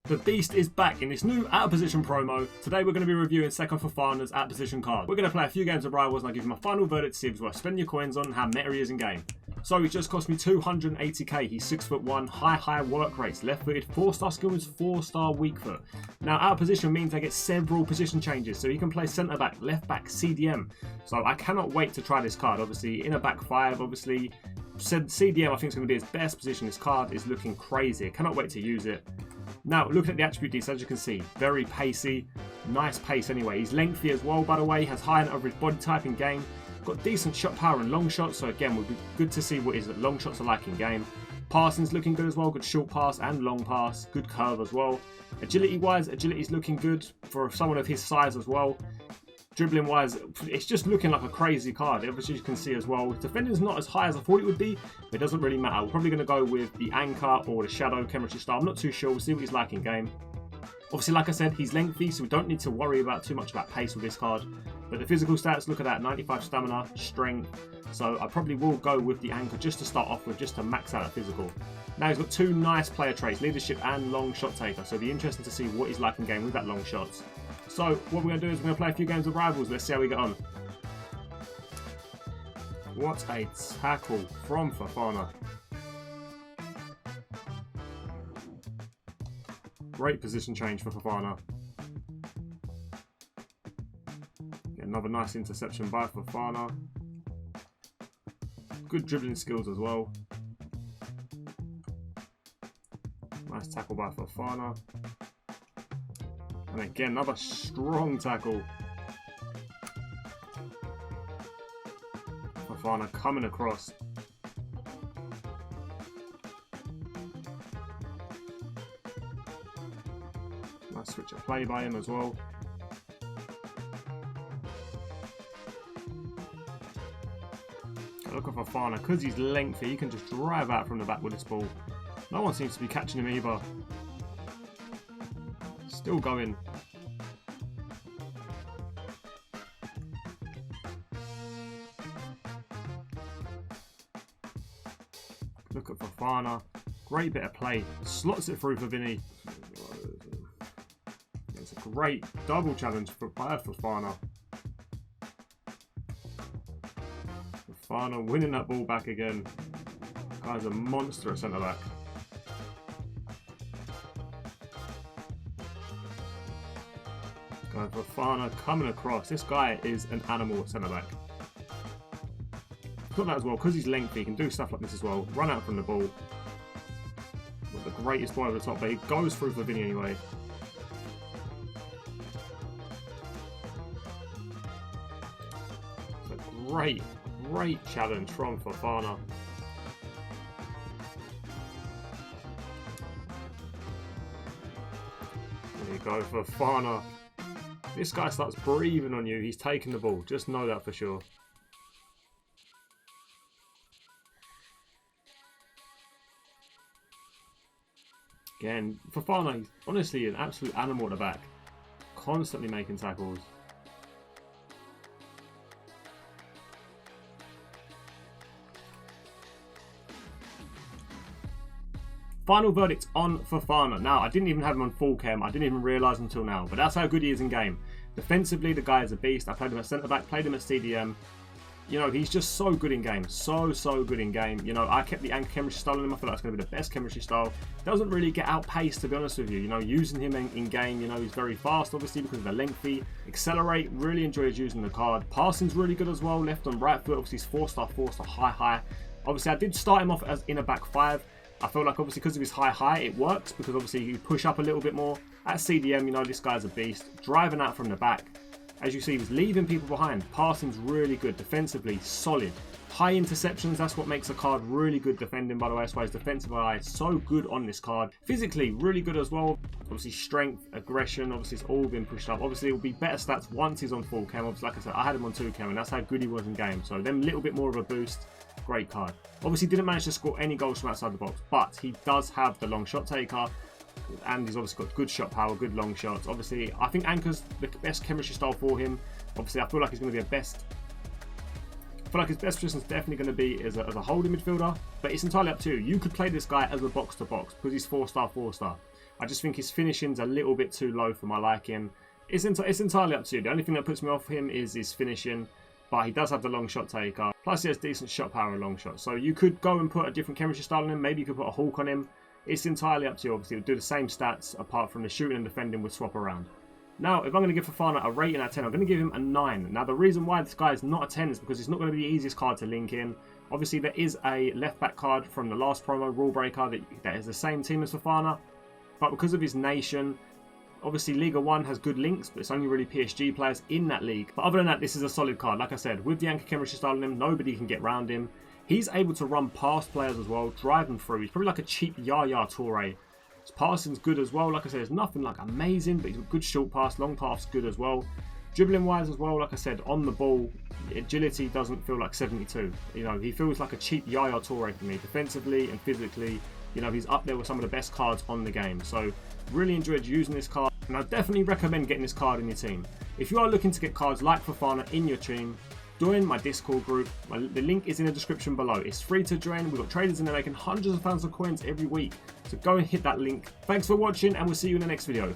The Beast is back in this new out-of-position promo. Today we're going to be reviewing Second Fofana's out-of-position card. We're going to play a few games of Rivals and I'll give you my final verdict to see if it's worth spending your coins on and how meta he is in game. So he just cost me 280k, he's 6'1", high work rates, left-footed, 4-star skill is 4-star weak foot. Now out-of-position means I get several position changes, so he can play centre-back, left-back, CDM. So I cannot wait to try this card. Obviously in a back five, obviously CDM I think is going to be his best position. This card is looking crazy, I cannot wait to use it. Now, looking at the attribute details, as you can see, very pacey, nice pace anyway. He's lengthy as well, by the way, has high and average body type in game. Got decent shot power and long shots, so again, would be good to see what his long shots are like in game. Passing's looking good as well, good short pass and long pass, good curve as well. Agility-wise, agility's looking good for someone of his size as well. Dribbling-wise, it's just looking like a crazy card, obviously you can see as well. Defending's not as high as I thought it would be, but it doesn't really matter. We're probably going to go with the Anchor or the Shadow chemistry style. I'm not too sure, we'll see what he's like in game. Obviously, like I said, he's lengthy, so we don't need to worry about too much about pace with this card. But the physical stats, look at that, 95 stamina, strength. So I probably will go with the Anchor just to start off with, just to max out that physical. Now he's got two nice player traits, leadership and long shot taker. So it'll be interesting to see what he's like in game with that long shots. So what we're going to do is we're going to play a few games of Rivals. Let's see how we get on. What a tackle from Fofana. Great position change for Fofana. Get another nice interception by Fofana. Good dribbling skills as well. Nice tackle by Fofana. And again, another strong tackle. Fofana coming across. Nice switch of play by him as well. Look at Fofana, because he's lengthy, he can just drive out from the back with this ball. No one seems to be catching him either. Still going. Look at Fofana. Great bit of play. Slots it through for Vinny. It's a great double challenge for Fofana. Fofana winning that ball back again. Guy's a monster at centre back. Fofana coming across. This guy is an animal at centre back. Got that as well, because he's lengthy, he can do stuff like this as well. Run out from the ball. Not the greatest ball over the top, but he goes through for Vinny anyway. It's a great challenge from Fofana. There you go, Fofana. This guy starts breathing on you, he's taking the ball. Just know that for sure. Again, Fofana, he's honestly an absolute animal at the back. Constantly making tackles. Final verdict on Fofana. Now, I didn't even have him on full chem. I didn't even realise until now. But that's how good he is in game. Defensively, the guy is a beast. I played him at centre-back, played him at CDM. You know, he's just so good in game. So good in game. You know, I kept the Anchor chemistry style on him. I feel like it's going to be the best chemistry style. Doesn't really get outpaced, to be honest with you. You know, using him in game, you know, he's very fast, obviously, because of the lengthy. Accelerate, really enjoys using the card. Passing's really good as well. Left on right foot, obviously, he's 4-star, high. Obviously, I did start him off as in a back five. I feel like obviously because of his high, it works because obviously you push up a little bit more. At CDM, you know, this guy's a beast. Driving out from the back. As you see, he's leaving people behind. Passing's really good. Defensively, solid. High interceptions, that's what makes a card really good defending, by the way. That's why his defensive eye is so good on this card. Physically, really good as well. Obviously, strength, aggression, obviously it's all been pushed up. Obviously, it will be better stats once he's on full chem. Obviously, like I said, I had him on 2 chem, and that's how good he was in game. So, them a little bit more of a boost. Great card. Obviously, didn't manage to score any goals from outside the box, but he does have the long shot taker. And he's obviously got good shot power, good long shots. Obviously, I think Anchor's the best chemistry style for him. Obviously, I feel like he's going to be a best. I feel like his best position is definitely going to be as a holding midfielder, but it's entirely up to you. You could play this guy as a box-to-box because he's 4-star. I just think his finishing's a little bit too low for my liking. It's entirely up to you. The only thing that puts me off him is his finishing, but he does have the long shot taker. Plus, he has decent shot power and long shot. So you could go and put a different chemistry style on him. Maybe you could put a Hawk on him. It's entirely up to you. Obviously, it'll do the same stats apart from the shooting and defending would swap around. Now, if I'm going to give Fofana a rating out of 10, I'm going to give him a 9. Now, the reason why this guy is not a 10 is because it's not going to be the easiest card to link in. Obviously, there is a left-back card from the last promo, Rule Breaker, that is the same team as Fofana. But because of his nation, obviously Liga 1 has good links, but it's only really PSG players in that league. But other than that, this is a solid card. Like I said, with the anchor chemistry style on him, nobody can get round him. He's able to run past players as well, drive them through. He's probably like a cheap YAYA Toure. His passing's good as well. Like I said, it's nothing like amazing, but he's a good short pass. Long pass good as well. Dribbling wise as well, like I said, on the ball, agility doesn't feel like 72. You know, he feels like a cheap YAYA Toure for me. Defensively and physically, you know, he's up there with some of the best cards on the game. So really enjoyed using this card, and I definitely recommend getting this card in your team. If you are looking to get cards like Fofana in your team, join my Discord group. The link is in the description below. It's free to join. We've got traders in there making hundreds of thousands of coins every week. So go and hit that link. Thanks for watching, and we'll see you in the next video.